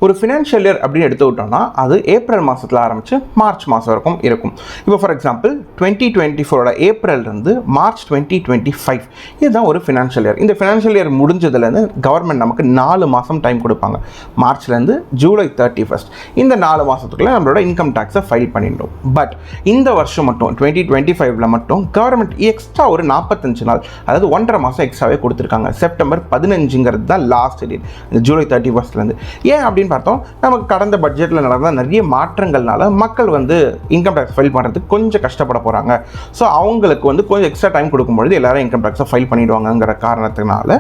ஒரு financial year அப்படின்னு எடுத்துக்கிட்டோம்னா அது ஏப்ரல் மாதத்தில் ஆரம்பித்து மார்ச் மாதம் வரைக்கும் இருக்கும். இப்போ ஃபார் எக்ஸாம்பிள் 2024 ஏப்ரல்லேருந்து மார்ச் 2025 இதுதான் ஒரு ஃபினான்ஷியல் இயர். இந்த ஃபினான்ஷியல் இயர் முடிஞ்சதுலேருந்து கவர்மெண்ட் நமக்கு 4 மாதம் டைம் கொடுப்பாங்க. மார்ச்லேருந்து ஜூலை 31 இந்த 4 மாதத்துக்குள்ளே நம்மளோட இன்கம் டேக்ஸை ஃபைல் பண்ணிடணும். பட் இந்த வருஷம் மட்டும் 2025 மட்டும் கவர்மெண்ட் எக்ஸ்ட்ரா ஒரு 45 நாள், அதாவது 1.5 மாதம் எக்ஸ்ட்ராவே கொடுத்துருக்காங்க. செப்டம்பர் 15 தான் லாஸ்ட் டேட் இந்த ஜூலை 31 ஏன் அப்படின்னு பார்த்தோம், நமக்கு கடந்த பட்ஜெட்டில் நடந்த நிறைய மாற்றங்கள்னால மக்கள் வந்து இன்கம் டேக்ஸ் ஃபைல் பண்ணுறதுக்கு கொஞ்சம் கஷ்டப்பட போகிறாங்க. ஸோ அவங்களுக்கு வந்து கொஞ்சம் எக்ஸ்ட்ரா டைம் கொடுக்கும்பொழுது எல்லாரும் இன்கம் டேக்ஸை ஃபைல் பண்ணிடுவாங்கங்கிற காரணத்தினால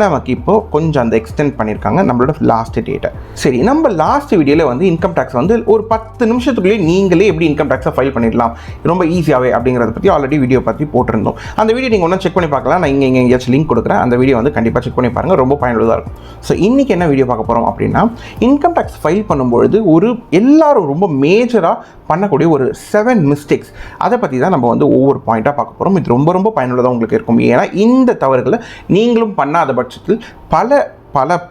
நமக்கு இப்போது கொஞ்சம் அந்த எக்ஸ்டெண்ட் பண்ணியிருக்காங்க நம்மளோட லாஸ்ட் டேட்டை. சரி, நம்ம லாஸ்ட் வீடியோவில் வந்து இன்கம் டேக்ஸ் வந்து ஒரு 10 நிமிஷத்துக்குள்ளேயே நீங்களே எப்படி இன்கம் டேக்ஸை ஃபைல் பண்ணிடலாம் ரொம்ப ஈஸியாகவே அப்படிங்கிறத பற்றி ஆல்ரெடி வீடியோ பற்றி போட்டிருந்தோம். அந்த வீடியோ நீங்கள் ஒன்றும் செக் பண்ணி பார்க்கலாம். நான் இங்கே எங்கேயாச்சும் லிங்க் கொடுக்குறேன். அந்த வீடியோ வந்து கண்டிப்பாக செக் பண்ணி பாருங்கள், ரொம்ப பயனுள்ளதாக இருக்கும். ஸோ இன்றைக்கி என்ன வீடியோ பார்க்க போகிறோம் அப்படின்னா, இன்கம் டேக்ஸ் ஃபைல் பண்ணும்பொழுது எல்லாரும் ரொம்ப மேஜராக பண்ணக்கூடிய ஒரு 7 மிஸ்டேக்ஸ், அதை பற்றி தான் நம்ம வந்து ஒவ்வொரு பாயிண்ட்டாக பார்க்க போகிறோம். இது ரொம்ப ரொம்ப பயனுள்ளதாக உங்களுக்கு இருக்கும். ஏன்னா இந்த தவறுகளை நீங்களும் பண்ணாத பட்சத்தில்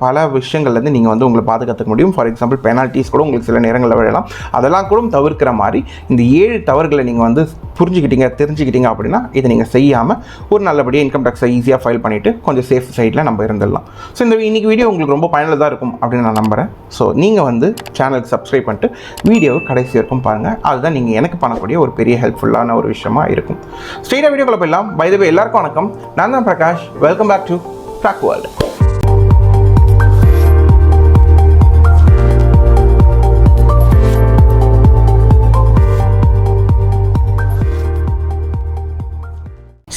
பல விஷயங்கள்லேருந்து நீங்கள் வந்து உங்களை பாதுகாத்துக்க முடியும். ஃபார் எக்ஸாம்பிள் பெனால்ட்டிஸ் கூட உங்களுக்கு சில நேரங்களில் விழலாம். அதெல்லாம் கூட தவிர்க்கிற மாதிரி இந்த 7 தவறுகளை நீங்கள் வந்து தெரிஞ்சுக்கிட்டீங்க அப்படின்னா இதை நீங்கள் செய்யாமல் ஒரு நல்லபடியாக இன்கம் டேக்ஸை ஈஸியாக ஃபைல் பண்ணிவிட்டு கொஞ்சம் சேஃப் சைடில் நம்ம இருந்துடலாம். ஸோ இன்னைக்கு வீடியோ உங்களுக்கு ரொம்ப பயனுள்ளதாக இருக்கும் அப்படின்னு நான் நம்புகிறேன். ஸோ நீங்கள் வந்து சேனலுக்கு சப்ஸ்கிரைப் பண்ணிட்டு வீடியோவை கடைசி வரைக்கும் பாருங்கள். அதுதான் நீங்கள் எனக்கு பண்ணக்கூடிய ஒரு பெரிய ஹெல்ப்ஃபுல்லான ஒரு விஷயமா இருக்கும். ஸ்ட்ரெயிட்டாக வீடியோக்குள்ள போயிடலாம். பை தி வே, எல்லாருக்கும் வணக்கம். நான் தான் Prakash. Welcome back to track world.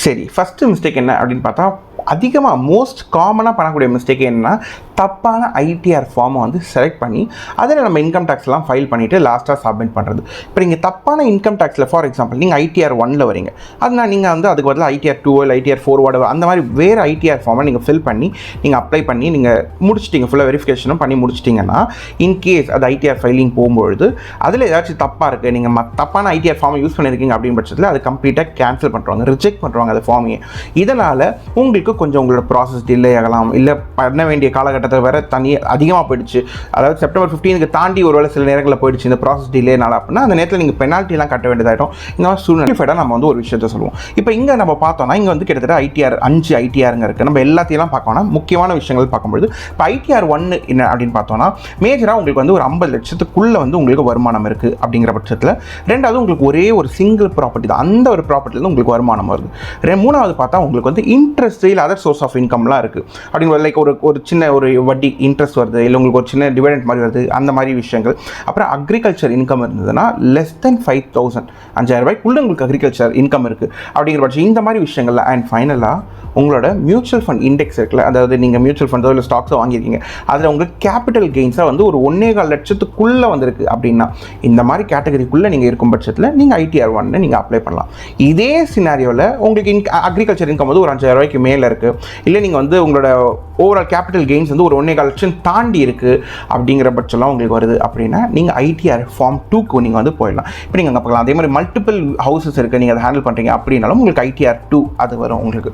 சரி, ஃபஸ்ட்டு மிஸ்டேக் என்ன அப்படின்னு பார்த்தா, அதிகமாக மோஸ்ட் காமனாக பண்ணக்கூடிய மிஸ்டேக் என்னன்னா, தப்பான ஐடிஆர் ஃபார்மை வந்து செலக்ட் பண்ணி அதில் நம்ம இன்கம் டேக்ஸ்லாம் ஃபைல் பண்ணிவிட்டு லாஸ்ட்டாக சப்மிட் பண்ணுறது. இப்போ நீங்கள் தப்பான இன்கம் டேக்ஸில் ஃபார் எக்ஸாம்பிள் நீங்கள் ITR 1 வரீங்க, அதனால் நீங்கள் வந்து அதுக்கு பதிலாக ITR 2 இல்லை ITR 4 அந்த மாதிரி வேறு ஐடிஆர் ஃபார்மை நீங்கள் ஃபில் பண்ணி நீங்கள் அப்ளை பண்ணி நீங்கள் முடிச்சிட்டிங்க, ஃபுல்லாக வெரிஃபிகேஷனும் பண்ணி முடிச்சிட்டிங்கன்னா, இன்கேஸ் அது ஐடிஆர் ஃபைலிங் போகும்பொழுது அதில் ஏதாச்சும் தப்பாக இருக்குது, நீங்கள் தப்பான ஐடிஆர் ஃபார்மை யூஸ் பண்ணியிருக்கீங்க அப்படின்னு பட்சத்தில் அது கம்ப்ளீட்டாக கேன்சல் பண்ணுறாங்க, ரிஜெக்ட் பண்ணுறாங்க அந்த ஃபார்மையை. இதனால் உங்களுக்கு கொஞ்சம் உங்களோட ப்ராசஸ் டிலே ஆகலாம், இல்லை பண்ண வேண்டிய காலகட்டத்தை வேறு அதிகமாக போயிடுச்சு. அதாவது செப்டம்பர் 15 தாண்டி ஒருவேளை சில நேரங்களில் போயிடுச்சு இந்த ப்ராசஸ் டிலேனால அப்படின்னா அந்த நேரத்தில் நீங்கள் பெனால்ட்டிலாம் கட்ட வேண்டியதாகிடும். இந்த மாதிரி சூழ்நிலை நம்ம வந்து ஒரு விஷயத்தை சொல்லுவோம். இப்போ இங்கே நம்ம பார்த்தோம்னா இங்கே வந்து கிட்டத்தட்ட ITR 5 இருக்குது. நம்ம எல்லாத்தையும் பார்க்கணும்னா முக்கியமான விஷயங்கள் பார்க்கும்போது இப்போ ITR 1 என்ன அப்படின்னு பார்த்தோம்னா, மேஜராக உங்களுக்கு வந்து ஒரு 50 லட்சத்துக்குள்ளே வந்து உங்களுக்கு வருமானம் இருக்குது அப்படிங்கிற பட்சத்தில், ரெண்டாவது உங்களுக்கு ஒரே ஒரு சிங்கிள் ப்ராப்பர்ட்டி தான், அந்த ஒரு ப்ராப்பர்ட்டிலேருந்து உங்களுக்கு வருமானம் வருது. மூணாவது பார்த்தா உங்களுக்கு வந்து இன்ட்ரெஸ்ட் இல்லை அதர் சோர்ஸ் ஆஃப் இன்கம்லாம் இருக்குது அப்படிங்கிற லைக் ஒரு சின்ன ஒரு வட்டி இன்ட்ரெஸ்ட் வருது, இல்லை உங்களுக்கு ஒரு சின்ன டிவிடெண்ட் மாதிரி வருது, அந்த மாதிரி விஷயங்கள். அப்புறம் அக்ரிகல்ச்சர் இன்கம் இருந்ததுன்னா less than 5,000 5,000 உங்களுக்கு அக்ரிகல்ச்சர் இன்கம் இருக்குது அப்படிங்கிற பட்சம் இந்த மாதிரி விஷயங்கள்ல. அண்ட் ஃபைனலாக உங்களோட மியூச்சுவல் ஃபண்ட் இண்டெக்ஸ் இருக்குல்ல, அதாவது நீங்கள் மியூச்சுவல் ஃபண்டோ இல்லை ஸ்டாக்ஸோ வாங்கியிருக்கீங்க, அதில் உங்களுக்கு கேபிட்டல் கெயின்ஸாக வந்து ஒரு 1.25 லட்சத்துக்குள்ளே வந்திருக்கு அப்படின்னா, இந்த மாதிரி கேட்டகரிக்குள்ளே நீங்கள் இருக்கும் பட்சத்தில் நீங்கள் ITR 1 நீங்கள் அப்ளை பண்ணலாம். இதே சினாரியோவில் உங்களுக்கு அக்ரிகல்ச்சர் இன்கம் வந்து ஒரு 5,000 மேலே இருக்குது, இல்லை நீங்கள் வந்து உங்களோட ஓவரால் கேபிட்டல் கெயின்ஸ் வந்து ஒரு 1.25 லட்சம் தாண்டி இருக்குது அப்படிங்கிற பட்சம்லாம் உங்களுக்கு வருது அப்படின்னா நீங்கள் ITR Form 2க்கு நீங்கள் வந்து போயிடலாம். இப்போ நீங்கள் அங்கே பார்க்கலாம். அதே மாதிரி மல்டிபிள் ஹவுசஸ் இருக்குது, நீங்கள் அதை ஹேண்டில் பண்ணுறீங்க அப்படின்னாலும் உங்களுக்கு ITR 2 அது வரும் உங்களுக்கு.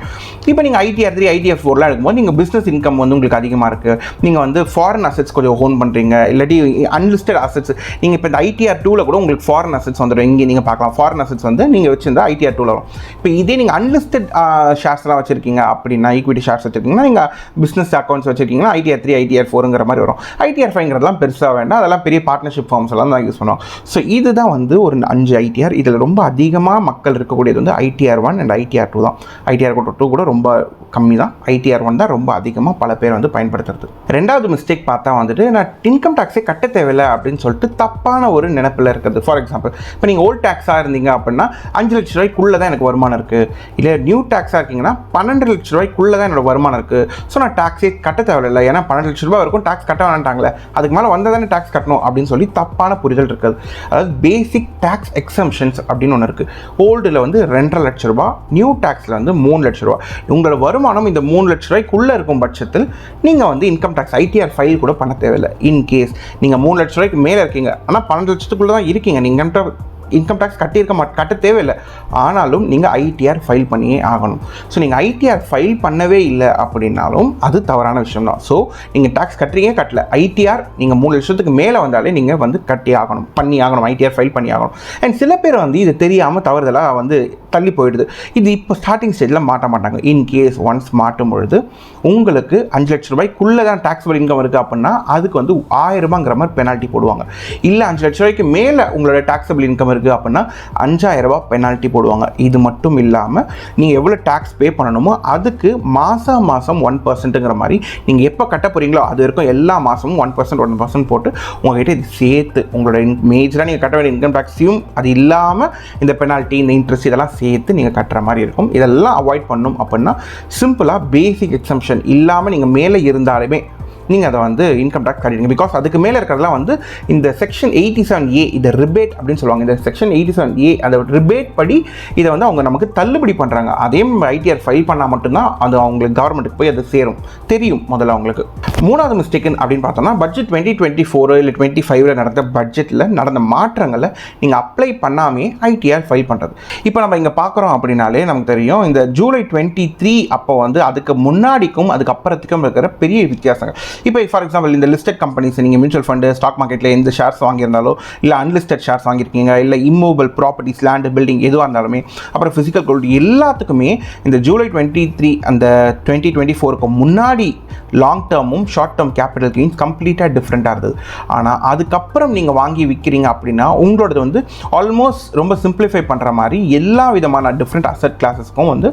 இப்போ நீங்கள் ITR 3 ITR 4 எடுக்கும்போது நீங்கள் பிஸ்னஸ் இன்கம் வந்து உங்களுக்கு அதிகமாக இருக்குது, நீங்கள் வந்து ஃபாரின் அசெட்ஸ் கொஞ்சம் ஹோன் பண்ணுறீங்க, இல்லாட்டி அன்லிஸ்டட் அசெட்ஸ். நீங்கள் இப்போ இந்த ITR 2 கூட உங்களுக்கு ஃபாரின் அசெட்ஸ் வந்துடும். இங்கே நீங்கள் பார்க்கலாம், ஃபாரின் அசெட்ஸ் வந்து நீங்கள் வச்சுருந்தா ITR 2 வரும். இப்போ இதே நீங்கள் அன்லிஸ்டட் ஷேர்ஸ்லாம் வச்சுருக்கீங்க அப்படின்னா, ஈக்விட்டி ஷேர்ஸ் வச்சுருக்கீங்கன்னா, நீங்கள் பிஸ்னஸ் அக்கௌண்ட்ஸ் வச்சுருக்கீங்கன்னா ITR 3 ITR 4ங்கிற மாதிரி வரும். ITR 5ங்கிறதுலாம் பெருசாக வேண்டாம், அதெல்லாம் பெரிய பார்ட்னர்ஷிப் ஃபார்ம்ஸ் எல்லாம் தான் யூஸ் பண்ணுவோம். ஸோ இதுதான் வந்து ஒரு 5 ITR. இதில் ரொம்ப அதிகமாக மக்கள் இருக்கக்கூடியது வந்து ITR 1 அண்ட் ITR 2 தான். ITR 2 கூட ரொம்ப கம்மி தான். ITR 1 தான் ரொம்ப அதிகமாக பல பேர் வந்து பயன்படுத்துறது. ரெண்டாவது மிஸ்டேக் பார்த்தா வந்துட்டு, நான் இன்கம் டேக்ஸே கட்ட தேவையில்லை அப்படின்னு சொல்லிட்டு தப்பான ஒரு நினைப்பில் இருக்கிறது. ஃபார் எக்ஸாம்பிள் இப்போ நீங்கள் ஓல்ட் டேக்ஸாக இருந்தீங்க அப்படின்னா 5 லட்ச ரூபாய்க்குள்ளே தான் எனக்கு வருமானம் இருக்குது, இல்லை நியூ டேக்ஸாக இருக்கீங்கன்னா 12 லட்ச ரூபாய்க்குள்ளே தான் என்னோட வருமானம் இருக்குது, ஸோ நான் டேக்ஸே கட்ட தேவையில்லை, ஏன்னா 12 லட்ச ரூபாய் வரைக்கும் டேக்ஸ் கட்ட வேணாட்டாங்களே, அதுக்கு மேலே வந்தால் தானே டேக்ஸ் கட்டணும் அப்படின்னு சொல்லி தப்பான புரிதல் இருக்குது. அதாவது பேசிக் டேக்ஸ் எக்ஸம்ஷன்ஸ் அப்படின்னு ஒன்று இருக்குது. ஓல்டில் வந்து 2.5 லட்ச ரூபா, நியூ டேக்ஸில் வந்து 3 லட்ச ரூபா. உங்களோட வருமானம் இந்த 3 லட்ச ரூபாய்க்குள்ளே இருக்கும் பட்சத்தில் நீங்கள் வந்து இன்கம் டேக்ஸ் ITR ஃபைல் கூட பண்ண தேவையில்லை. இன்கேஸ் நீங்கள் 3 லட்ச ரூபாய்க்கு மேலே இருக்கீங்க, ஆனால் 12 லட்சத்துக்குள்ளே தான் இருக்கீங்க, நீங்கள் இன்கம் டேக்ஸ் கட்ட தேவையில்லை, ஆனாலும் நீங்கள் ஐடிஆர் ஃபைல் பண்ணியே ஆகணும். ஸோ நீங்கள் ஐடிஆர் ஃபைல் பண்ணவே இல்லை அப்படின்னாலும் அது தவறான விஷயம் தான். ஸோ நீங்கள் டேக்ஸ் கட்டல, ஐடிஆர் நீங்கள் 3 லட்சத்துக்கு மேலே வந்தாலே நீங்கள் வந்து பண்ணி ஆகணும், ஐடிஆர் ஃபைல் பண்ணி ஆகணும். அண்ட் சில பேர் வந்து இது தெரியாமல் தவறுதலாக வந்து தள்ளி போயிடுது. இது இப்போ ஸ்டார்டிங் ஸ்டேஜில் மாட்ட மாட்டாங்க. இன்கேஸ் ஒன்ஸ் மாட்டும் பொழுது உங்களுக்கு 5 லட்ச ரூபாய்க்குள்ளே தான் டேக்ஸபிள் இன்கம் இருக்குது அப்படின்னா அதுக்கு வந்து 1000 ரூபாங்கிற மாதிரி பெனால்ட்டி போடுவாங்க. இல்லை 5 லட்ச ரூபாய்க்கு மேலே உங்களோட டேக்ஸபிள் இன்கம் இருக்குது அப்படின்னா 5000 ரூபாய் பெனால்ட்டி போடுவாங்க. இது மட்டும் இல்லாமல் நீங்கள் எவ்வளோ டேக்ஸ் பே பண்ணணுமோ அதுக்கு மாதம் 1%ங்கிற மாதிரி நீங்கள் எப்போ கட்ட போகிறீங்களோ அது வரைக்கும் எல்லா மாதமும் 1% போட்டு உங்கள்கிட்ட இது சேர்த்து உங்களோட மேஜராக நீங்கள் கட்ட வேண்டிய இன்கம் டேக்ஸையும் அது இல்லாமல் இந்த பெனால்ட்டி, இந்த இன்ட்ரெஸ்ட் இதெல்லாம் சேர்த்து நீங்கள் கட்டுற மாதிரி இருக்கும். இதெல்லாம் அவாய்ட் பண்ணணும் அப்படின்னா சிம்பிளாக பேசிக் எக்ஸம்ஷன் இல்லாமல் நீங்கள் மேலே இருந்தாலுமே நீங்கள் அதை வந்து இன்கம் டேக்ஸ் கட்டிடுங்க. பிகாஸ் அதுக்கு மேலே இருக்கிறதெல்லாம் வந்து இந்த செக்ஷன் 87A இதை ரிபேட் அப்படின்னு சொல்லுவாங்க. இந்த செக்ஷன் 87A அந்த ரிபேட் படி இதை வந்து அவங்க நமக்கு தள்ளுபடி பண்ணுறாங்க. அதே ஐடிஆர் ஃபைல் பண்ணால் மட்டும்தான் அது அவங்களுக்கு கவர்மெண்ட்டுக்கு போய் அது சேரும் தெரியும் முதல்ல அவங்களுக்கு. மூணாவது மிஸ்டேக் அப்படின்னு பார்த்தோம்னா பட்ஜெட் 2024 இல்லை 2025 நடந்த பட்ஜெட்டில் நடந்த மாற்றங்களை நீங்கள் அப்ளை பண்ணாமே ஐடிஆர் ஃபைல் பண்ணுறது. இப்போ நம்ம இங்கே பார்க்குறோம் அப்படின்னாலே நமக்கு தெரியும் இந்த ஜூலை 23 அப்போ வந்து அதுக்கு முன்னாடிக்கும் அதுக்கு அப்புறத்துக்கும் இருக்கிற பெரிய வித்தியாசங்கள். இப்போ ஃபார் எக்ஸாம்பிள் இந்த லிஸ்டட் கம்பெனிஸ் நீங்கள் மியூச்சுவல் ஃபண்டு ஸ்டாக் மார்க்கெட்டில் எந்த ஷேர்ஸ் வாங்கியிருந்தாலோ இல்லை அன்லிஸ்டட் ஷேர்ஸ் வாங்கியிருக்கீங்க இல்லை இம்மூவபிள் ப்ராப்பர்ட்டிஸ் லேண்டு பில்டிங் எதுவாக இருந்தாலுமே அப்புறம் ஃபிசிக்கல் கோல்டு எல்லாத்துக்குமே இந்த ஜூலை 23 அந்த 2024க்கு முன்னாடி லாங் டேர்மும் ஷார்ட் டேர்ம் கேபிட்டல் கெயின்ஸ் கம்ப்ளீட்டாக டிஃப்ரெண்ட்டாக இருந்தது. ஆனால் அதுக்கப்புறம் நீங்கள் வாங்கி விற்கிறீங்க அப்படின்னா உங்களோடது வந்து ஆல்மோஸ்ட் ரொம்ப சிம்பிளிஃபை பண்ணுற மாதிரி எல்லா விதமான டிஃப்ரெண்ட் அசட் கிளாஸஸ்க்கும் வந்து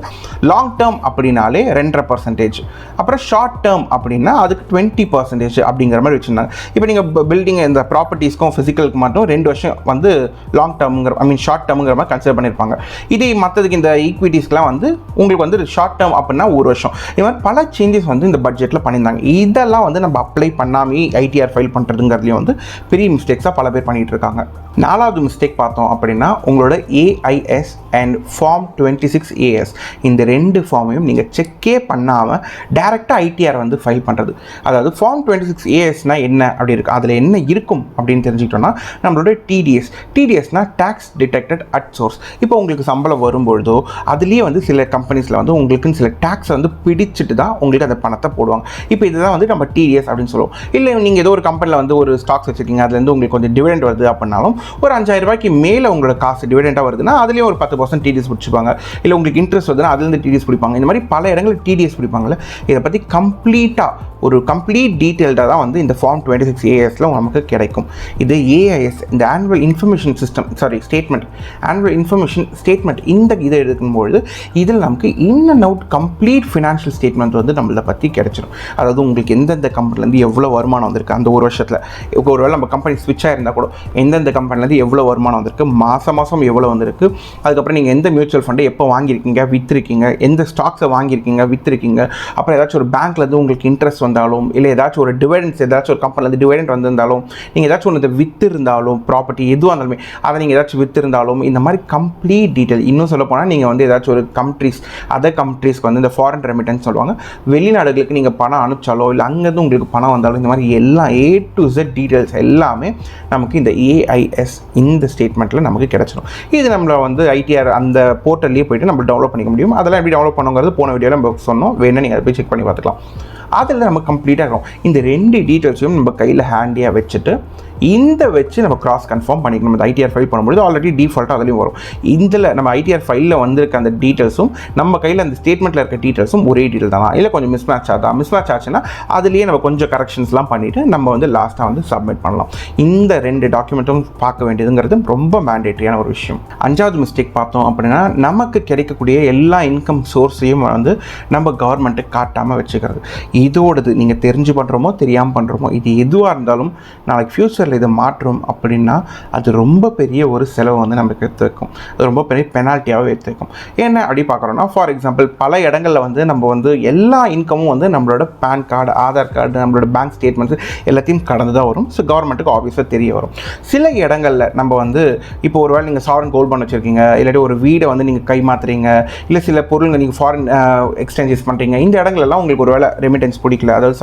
லாங் டேர்ம் அப்படின்னாலே 2.5%, அப்புறம் ஷார்ட் டேர்ம் அப்படின்னா அதுக்கு 20% அப்படிங்கிற மாதிரி வச்சுருந்தாங்க. இப்போ நீங்கள் பில்டிங் இந்த ப்ராப்பர்ட்டிஸ்க்கும் ஃபிசிக்கலுக்கு மட்டும் 2 வருஷம் வந்து லாங் டேர்முங்கிற ஷார்ட் டேர்முங்கிற மாதிரி கன்சிடர் பண்ணியிருப்பாங்க. இதே மற்றதுக்கு இந்த ஈக்விட்டிஸ்க்குலாம் வந்து உங்களுக்கு வந்து ஷார்ட் டேர்ம் அப்படின்னா 1 வருஷம். இது மாதிரி பல சேஞ்சஸ் வந்து இந்த பட்ஜெட்டில் பண்ணியிருந்தாங்க. இதெல்லாம் வந்து நம்ம அப்ளை பண்ணாமே ஐடிஆர் ஃபைல் பண்ணுறதுங்கிறதுலையும் வந்து பெரிய மிஸ்டேக்ஸாக பல பேர் பண்ணிகிட்டு இருக்காங்க. 4வது மிஸ்டேக் பார்த்தோம் அப்படின்னா உங்களோட ஏஐஎஸ் அண்ட் ஃபார்ம் 26AS இந்த 2 ஃபார்மையும் நீங்கள் செக்கே பண்ணாமல் டைரெக்டாக ஐடிஆர் வந்து ஃபைல் பண்ணுறது. அதாவது ஃபார்ம் 26ASனா என்ன அப்படி இருக்குது, அதில் என்ன இருக்கும் அப்படின்னு தெரிஞ்சுக்கிட்டோன்னா நம்மளோட டிடிஎஸ்னா டேக்ஸ் டிடெக்டட் அட் சோர்ஸ். இப்போ உங்களுக்கு சம்பளம் வரும்பொழுதோ அதுலேயே வந்து சில கம்பெனிஸில் வந்து உங்களுக்குன்னு சில டேக்ஸை வந்து பிடிச்சிட்டு தான் உங்களுக்கு அந்த பணத்தை போடுவாங்க. இப்போ இதுதான் வந்து நம்ம டிடிஎஸ் அப்படின்னு சொல்லுவோம். இல்லை நீங்கள் ஏதோ ஒரு கம்பெனியில் வந்து ஒரு ஸ்டாக்ஸ் வச்சுருக்கீங்க, அதுலேருந்து உங்களுக்கு கொஞ்சம் டிவிடெண்ட் வருது அப்படின்னாலும் ஒரு 5000 ரூபாய்க்கு மேலே உங்களோட காசு டிவிடெண்டாக வருதுன்னா அதுலேயும் ஒரு 10% டிடிஎஸ் பிடிச்சிப்பாங்க. இல்லை உங்களுக்கு இன்ட்ரெஸ்ட் வருதுன்னா அதுலேருந்து டிடிஎஸ் பிடிப்பாங்க. இந்த மாதிரி பல இடங்களில் டிடிஎஸ் பிடிப்பாங்கல்ல. இதை பற்றி கம்ப்ளீட் டீட்டெயில்டாக தான் வந்து இந்த ஃபார்ம் 26ASல நமக்கு கிடைக்கும். இது ஏஐஎஸ் இந்த ஆனுவல் இன்ஃபர்மேஷன் ஸ்டேட்மெண்ட் இந்த இதை எடுக்கும்பொழுது இதில் நமக்கு in and out complete financial statement வந்து நம்மளை பற்றி கிடைச்சிடும். அதாவது உங்களுக்கு எந்தெந்த கம்பெனிலேருந்து எவ்வளோ வருமானம் வந்திருக்கு அந்த ஒரு வருஷத்தில், ஒருவேளை நம்ம கம்பெனி ஸ்விட்ச் ஆகிருந்தால் கூட எந்தெந்த கம்பெனிலேருந்து எவ்வளோ வருமானம் வந்திருக்கு, மாதம் எவ்வளோ வந்திருக்கு, அதுக்கப்புறம் நீங்கள் எந்த மியூச்சுவல் ஃபண்டை எப்போ வாங்கியிருக்கீங்க விற்றுருக்கீங்க, எந்த ஸ்டாக்ஸை வாங்கியிருக்கீங்க விற்றுருக்கீங்க, அப்புறம் ஏதாச்சும் ஒரு பேங்க்லேருந்து உங்களுக்கு இன்ட்ரெஸ்ட் வந்தாலும் இல்லை ஏதாச்சும் ஒரு டிவிடெண்ட்ஸ் ஏதாச்சும் ஒரு கம்பெனிலேருந்து டிவிடெண்ட் வந்திருந்தாலும் நீங்கள் ஏதாச்சும் ஒன்று விற்று இருந்தாலும் ப்ராப்பர்ட்டி எதுவாக இருந்தாலுமே அதை நீங்கள் ஏதாச்சும் விற்று இருந்தாலும் இந்த மாதிரி கம்ப்ளீட் டீட்டெயில். இன்னும் சொல்ல போனால் நீங்கள் வந்து ஏதாச்சும் ஒரு அதர் கண்ட்ரீஸ்க்கு வந்து இந்த ஃபாரின் ரெமிட்டன்ஸ் சொல்லுவாங்க, வெளிநாடுகளுக்கு நீங்கள் பணம் அனுப்பிச்சாலோ இல்லை அங்கேருந்து உங்களுக்கு பணம் வந்தாலும் இந்த மாதிரி எல்லாம் A to Z டீட்டெயில்ஸ் எல்லாமே நமக்கு இந்த ஏஐஎஸ் இந்த ஸ்டேட்மெண்ட்டில் நமக்கு கிடைச்சிடும். இது நம்மளை வந்து ஐடிஆர் அந்த போர்ட்டல்லேயே போய்ட்டு நம்ம டவுன்லோட் பண்ணிக்க முடியும். அதெல்லாம் எப்படி டவுன்லோட் பண்ணுங்கிறது போன வீடியோவில் நம்ம சொன்னோம், வேணும் நீங்கள் அதை போய் செக் பண்ணி பார்த்துக்கலாம். அதில் நம்ம கம்ப்ளீட்டாக இருக்கும். இந்த 2 டீட்டெயில்ஸையும் நம்ம கையில் ஹேண்டியாக வச்சுட்டு வச்சு நம்ம கிராஸ் கன்ஃபார்ம் பண்ணிக்கணும். நம்ம ஐடிஆர் ஃபைல் பண்ணும்போது ஆல்ரெடி டிஃபால்ட்டாக அதுலேயும் வரும். இதில் நம்ம ஐடிஆர் ஃபைலில் வந்திருக்க அந்த டீட்டெயில்ஸும் நம்ம கையில் அந்த ஸ்டேட்மெண்ட்டில் இருக்க டீட்டெயில்ஸும் ஒரே டீட்டெயில் தான், இல்லை கொஞ்சம் மிஸ்மேட்ச் ஆச்சுன்னா அதுலேயே நம்ம கொஞ்சம் கரெக்ஷன்ஸ்லாம் பண்ணிவிட்டு நம்ம வந்து லாஸ்ட்டாக வந்து சப்மிட் பண்ணலாம். இந்த 2 டாக்குமெண்ட்டும் பார்க்க வேண்டியதுங்கிறது ரொம்ப மேண்டேட்டரியான ஒரு விஷயம். 5வது மிஸ்டேக் பார்த்தோம் அப்படின்னா நமக்கு கிடைக்கக்கூடிய எல்லா இன்கம் சோர்ஸையும் வந்து நம்ம கவர்மெண்ட்டுக்கு காட்டாமல் வச்சுக்கிறது. இதோடது நீங்கள் தெரிஞ்சு பண்ணுறோமோ தெரியாமல் பண்ணுறோமோ இது எதுவாக இருந்தாலும் நாளைக்கு ஃப்யூச்சரில் இதை மாற்றும் அப்படின்னா அது ரொம்ப பெரிய ஒரு செலவு வந்து நமக்கு எடுத்து வைக்கும். அது ரொம்ப பெரிய பெனால்ட்டியாகவே எடுத்து வைக்கும். என்ன அப்படி பார்க்குறோன்னா ஃபார் எக்ஸாம்பிள் பல இடங்களில் வந்து நம்ம வந்து எல்லா இன்கமும் வந்து நம்மளோட பேன் கார்டு, ஆதார் கார்டு, நம்மளோட பேங்க் ஸ்டேட்மெண்ட்ஸ் எல்லாத்தையும் கடந்து தான் வரும். ஸோ கவர்மெண்ட்டுக்கு ஆஃபீஸாக தெரிய வரும். சில இடங்களில் நம்ம வந்து இப்போ ஒரு வேளை நீங்கள் சாவரன் கோல்ட் பண்ண வச்சுருக்கீங்க, இல்லாட்டி ஒரு வீடை வந்து நீங்கள் கைமாத்துறீங்க, இல்லை சில பொருளுங்க நீங்கள் ஃபாரின் எக்ஸ்சேஞ்சஸ் பண்ணுறீங்க, இந்த இடங்களெல்லாம் உங்களுக்கு ஒரு வேளை ரெமிட்டன்ஸ் பிடிக்கல, அதாவது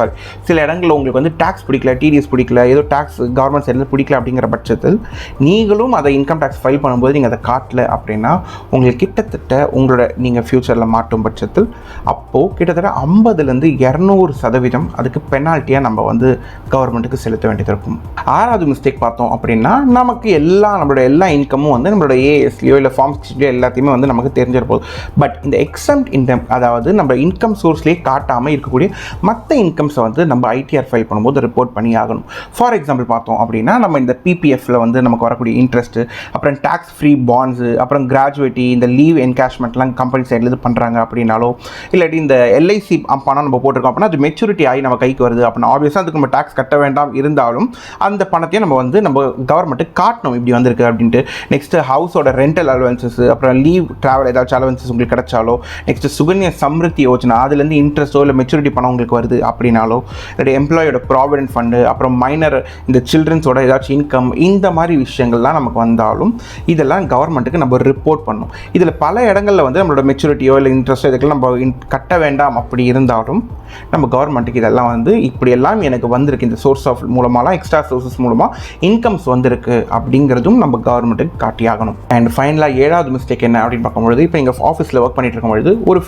சில இடங்களில் உங்களுக்கு வந்து டேக்ஸ் பிடிக்கல, டிடிஎஸ் பிடிக்கல, ஏதோ டேக்ஸ் கவர்மெண்ட் சைட்லேருந்து பிடிக்கல அப்படிங்கிற பட்சத்தில் நீங்களும் அதை இன்கம் டேக்ஸ் ஃபைல் பண்ணும்போது நீங்கள் அதை காட்டல அப்படின்னா உங்களுக்கு கிட்டத்தட்ட உங்களோட நீங்கள் ஃப்யூச்சரில் மாட்டும் பட்சத்தில் அப்போது கிட்டத்தட்ட 50லேருந்து 200% அதுக்கு பெனால்ட்டியாக நம்ம வந்து கவர்மெண்ட்டுக்கு செலுத்த வேண்டியது இருக்கும். 6வது மிஸ்டேக் பார்த்தோம் அப்படின்னா நமக்கு நம்மளோட எல்லா இன்கமும் வந்து நம்மளோட ஏஎஸ்லையோ இல்லை ஃபார்ம் 60 எல்லாத்தையுமே வந்து நமக்கு தெரிஞ்சிருப்போம். பட் இந்த எக்ஸம்ட் இன்கம், அதாவது நம்ம இன்கம் சோர்ஸ்லேயே காட்டாமல் இருக்கக்கூடிய மற்ற இன்கம்ஸை வந்து நம்ம ஐடிஆர் ஃபைல் பண்ணும்போது ரிப்போர்ட் பண்ணி ஆகணும். ஃபார் எக்ஸாம்பிள் பார்த்தோம் அப்படின்னா நம்ம இந்த பிபிஎஃப்ல வந்து நமக்கு வரக்கூடிய இன்ட்ரெஸ்ட்டு, அப்புறம் டேக்ஸ் ஃப்ரீ பாண்ட்ஸு, அப்புறம் கிராஜுவேட்டி, இந்த லீவ் என்கேஷ்மெண்ட்லாம் கம்பெனி சைடில் இது பண்ணுறாங்க அப்படின்னாலோ, இல்லாட்டி இந்த எல்ஐசி பணம் நம்ம போட்டிருக்கோம் அப்படின்னா அது மெச்சூரிட்டி ஆகி நம்ம கைக்கு வருது அப்படின்னா ஆப்வியஸாக அதுக்கு நம்ம டேக்ஸ் கட்ட வேண்டாம், இருந்தாலும் அந்த பணத்தையும் நம்ம கவர்மெண்ட்டுக்கு காட்டணும் இப்படி வந்திருக்கு அப்படின்ட்டு. நெக்ஸ்ட்டு ஹவுஸோட ரெண்டல் அலவன்சஸ், அப்புறம் லீவ் ட்ராவல் ஏதாச்சும் அலவன்சஸ் உங்களுக்கு கிடைச்சாலோ, நெக்ஸ்ட்டு சுகன்யா சம்ருத்தி யோஜனா அதுலேருந்து இன்ட்ரெஸ்ட்டோ இல்லை மெச்சூரிட்டி பணம் உங்களுக்கு வருது அப்படின்னாலோ, இல்லாட்டி எம்ப்ளாயோட ப்ராவிடென்ட் ஃபண்டு, அப்புறம் மைனர் இந்த சில்ட்ரன்ஸோட ஏதாச்சும் இன்கம், இந்த மாதிரி விஷயங்கள்லாம் நமக்கு வந்தாலும் இதெல்லாம் கவர்மெண்ட்டுக்கு நம்ம ரிப்போர்ட் பண்ணணும். இதில் பல இடங்களில் வந்து நம்மளோட மெச்சூரிட்டியோ இல்லை இன்ட்ரெஸ்ட்டோ இதுக்கெல்லாம் நம்ம கட்ட வேண்டாம் அப்படி இருந்தாலும் நம்ம கவர்மெண்ட்டுக்கு இதெல்லாம் வந்து இப்படியெல்லாம் எனக்கு வந்திருக்கு, இந்த சோர்ஸ் ஆஃப் மூலமாலாம் எக்ஸ்ட்ரா சோர்ஸஸ் மூலமாக இன்கம்ஸ் வந்திருக்கு அப்படிங்கிறதும் நம்ம கவர்மெண்ட்டுக்கு காட்டியாகணும். அண்ட் ஃபைனலாக 7வது மிஸ்டேக் என்ன அப்படின்னு பார்க்கும்பொழுது, இப்போ நீங்கள் ஆஃபீஸில் ஒர்க் பண்ணிட்டு இருக்கும்பொழுது ஒரு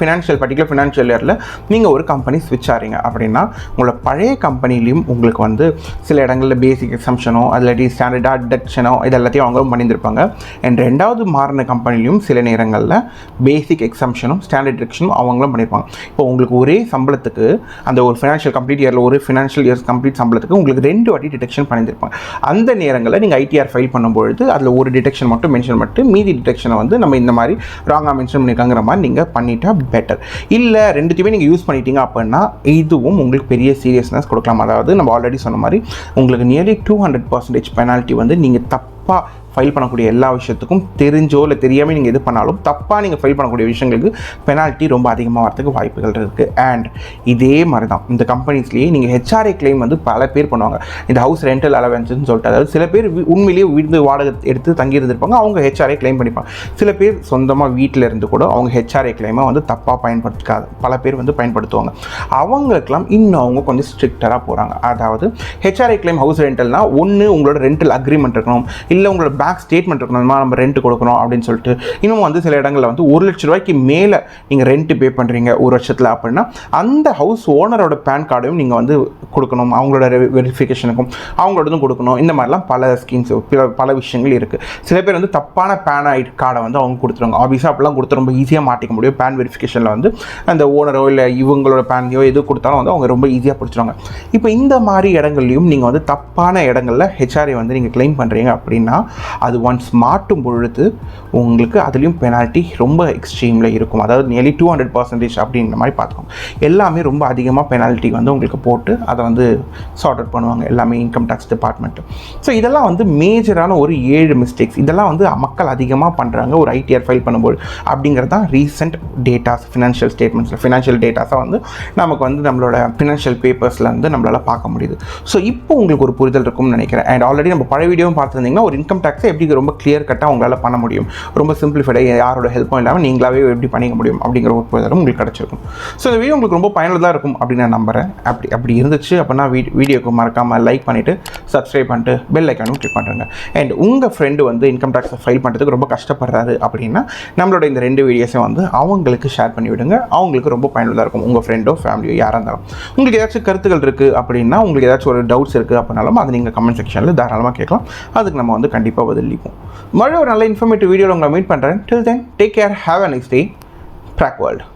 பர்டிகுலர் ஃபினான்ஷியல் இயரில் நீங்கள் ஒரு கம்பெனி ஸ்விட்ச் ஆகிறீங்க அப்படின்னா உங்களோட பழைய கம்பெனிலையும் உங்களுக்கு வந்து சில இடங்களில் பேசிக் எக்ஸம்ஷனோ இல்லாட்டி ஸ்டாண்டர்டாக டிடக்ஷனோ இது எல்லாத்தையும் அவங்க பண்ணியிருப்பாங்க. அண்ட் 2வது மாறின கம்பெனிலையும் சில நேரங்களில் பேசிக் எக்ஸம்ஷனும் ஸ்டாண்டர்ட் டிடக்ஷனும் அவங்களும் பண்ணியிருப்பாங்க. இப்போ உங்களுக்கு ஒரே சம்பளத்துக்கு அந்த ஒரு ஃபினான்ஷியல் கம்ப்ளீட் இயரில் ஒரு ஃபினான்ஷியல் இயர்ஸ் கம்ப்ளீட் சம்பளத்துக்கு உங்களுக்கு 2 வாட்டி டிடெக்ஷன் பண்ணியிருப்பாங்க. அந்த நேரங்களில் நீங்கள் ஐடிஆர் ஃபைல் பண்ணும்பொழுது அதில் ஒரு டிடெக்ஷன் மட்டும் மென்ஷன் பண்ணிட்டு மீதி டிடெக்ஷனை வந்து நம்ம இந்த மாதிரி ராங்காக மென்ஷன் பண்ணியிருக்காங்கிற மாதிரி நீங்கள் பண்ணிட்டா பெட்டர். இல்லை ரெண்டுத்தையுமே நீங்கள் யூஸ் பண்ணிட்டீங்க அப்படின்னா இதுவும் உங்களுக்கு பெரிய சீரியஸ்னஸ் கொடுக்கலாம். அதாவது நம்ம ஆல்ரெடி சொன்ன மாதிரி உங்களுக்கு நியர்லி 200% பெனால்ட்டி வந்து நீங்கள் தப்பாக ஃபைல் பண்ணக்கூடிய எல்லா விஷயத்துக்கும் தெரிஞ்சோ இல்லை தெரியாமல் நீங்கள் இது பண்ணாலும் தப்பாக நீங்கள் ஃபைல் பண்ணக்கூடிய விஷயங்களுக்கு பெனால்ட்டி ரொம்ப அதிகமாக வரதுக்கு வாய்ப்புகள் இருக்குது. அண்ட் இதே மாதிரி தான் இந்த கம்பெனிஸ்லேயே நீங்கள் ஹெச்ஆர்ஏ கிளைம் வந்து பல பேர் பண்ணுவாங்க. இந்த ஹவுஸ் ரெண்டல் அலவன்ஸ்னு சொல்லிட்டு, அதாவது சில பேர் உண்மையிலேயே வீடு வாடகை எடுத்து தங்கி இருந்திருப்பாங்க, அவங்க ஹெச்ஆர்ஏ கிளைம் பண்ணிப்பாங்க. சில பேர் சொந்தமாக வீட்டில் இருந்து கூட அவங்க ஹெச்ஆர்ஏ கிளைமை வந்து தப்பாக பயன்படுத்தாது பல பேர் வந்து பயன்படுத்துவாங்க. அவங்களுக்கெல்லாம் இன்னும் அவங்க கொஞ்சம் ஸ்ட்ரிக்டராக போகிறாங்க. அதாவது ஹெச்ஆர்ஏ கிளைம் ஹவுஸ் ரெண்டல்னா ஒன்று உங்களோட ரெண்டல் அக்ரிமெண்ட் இருக்கணும், இல்லை உங்களோட பேங்க் ஸ்டேட்மெண்ட் இருக்கணும், நம்ம ரெண்ட் கொடுக்கணும் அப்படின்னு சொல்லிட்டு. இன்னும் வந்து சில இடங்களில் வந்து 1 லட்ச ரூபாய்க்கு மேலே நீங்கள் ரெண்ட் பே பண்ணுறீங்க ஒரு வருஷத்தில் அப்படின்னா அந்த ஹவுஸ் ஓனரோட பேன் கார்டையும் நீங்கள் வந்து கொடுக்கணும், அவங்களோட வெரிஃபிகேஷனுக்கும் அவங்களோடதும் கொடுக்கணும். இந்த மாதிரிலாம் பல ஸ்கீம்ஸ் பல விஷயங்கள் இருக்குது. சில பேர் வந்து தப்பான பேன் ஐடி கார்டை வந்து அவங்க கொடுத்துருவாங்க. ஆஃபீஸாக அப்படிலாம் கொடுத்து ரொம்ப ஈஸியாக மாட்டிக்க முடியும். பேன் வெரிஃபிகேஷனில் வந்து அந்த ஓனரோ இல்லை இவங்களோட பேனையோ எது கொடுத்தாலும் வந்து அவங்க ரொம்ப ஈஸியாக பிடிச்சிருவாங்க. இப்போ இந்த மாதிரி இடங்கள்லையும் நீங்கள் வந்து தப்பான இடங்களில் ஹெச்ஆர்ஏ வந்து நீங்கள் கிளைம் பண்ணுறீங்க அப்படின்னா அது ஒன்ஸ் மாட்டும் பொழுது உங்களுக்கு அதுலேயும் பெனால்ட்டி ரொம்ப எக்ஸ்ட்ரீமில் இருக்கும். அதாவது நியர்லி 200% அப்படின்ற மாதிரி பார்த்துக்கோங்க. எல்லாமே ரொம்ப அதிகமாக பெனால்ட்டி வந்து உங்களுக்கு போட்டு அதை வந்து சார்ட் அவுட் பண்ணுவாங்க எல்லாமே இன்கம் டேக்ஸ் டிபார்ட்மெண்ட்டு. ஸோ இதெல்லாம் வந்து மேஜரான ஒரு 7 மிஸ்டேக்ஸ். இதெல்லாம் வந்து மக்கள் அதிகமாக பண்ணுறாங்க ஒரு ஐடிஆர் ஃபைல் பண்ணும்போது. அப்படிங்கிறது தான் ரீசெண்ட் டேட்டாஸ் ஃபினான்ஷியல் ஸ்டேட்மெண்ட்ஸில் ஃபினான்ஷியல் டேட்டாஸாக வந்து நமக்கு வந்து நம்மளோட ஃபினான்ஷியல் பேப்பர்ஸில் வந்து நம்மளால் பார்க்க முடியுது. ஸோ இப்போ உங்களுக்கு ஒரு புரிதல் இருக்கும்னு நினைக்கிறேன். அண்ட் ஆல்ரெடி நம்ம பழைய வீடியோவும் பார்த்துருந்தீங்கன்னா ஒரு இன்கம் டேக்ஸை எப்படி ரொம்ப கிளியர் கட்டாக உங்களால் பண்ண முடியும், ரொம்ப சிம்பிளிஃபைடாக யாரோட ஹெல்ப்பும் இல்லாமல் நீங்களாவே எப்படி பண்ணிக்க முடியும் அப்படிங்கிற ஒரு புரிதலும் உங்களுக்கு கிடச்சிருக்கும். ஸோ இந்த வீடியோ உங்களுக்கு ரொம்ப பயனுள்ளதாக இருக்கும் அப்படின்னு நான் நம்புகிறேன். அப்படி இருந்துச்சு அப்படின்னா வீடியோக்கு மறக்காமல் லைக் பண்ணிவிட்டு சப்ஸ்கிரைப் பண்ணிட்டு பெல் ஐக்கானும் கிளிக் பண்ணுறேங்க. அண்ட் உங்கள் ஃப்ரெண்டு வந்து இன்கம் டேக்ஸை ஃபைல் பண்ணுறதுக்கு ரொம்ப கஷ்டப்படுறாரு அப்படின்னா நம்மளோட இந்த 2 வீடியோஸை வந்து அவங்களுக்கு ஷேர் பண்ணி விடுங்க. அவங்களுக்கு ரொம்ப பயனுள்ளதாக இருக்கும். உங்கள் ஃப்ரெண்டோ ஃபேமிலியோ யாராக இருந்தாலும் உங்களுக்கு ஏதாச்சும் கருத்துக்கள் இருக்குது அப்படின்னா, உங்களுக்கு ஏதாச்சும் ஒரு டவுட்ஸ் இருக்குது அப்படின்னாலும் அதை நீங்கள் கமெண்ட் செக்ஷனில் தாராளமாக கேட்கலாம். அதுக்கு நம்ம வந்து கண்டிப்பாக பதிலளிப்போம். மறுபடியும் ஒரு நல்ல இன்ஃபர்மேட்டிவ் வீடியோவில் உங்களை மீட் பண்ணுறேன். Till then take care, have a nice day. Track world.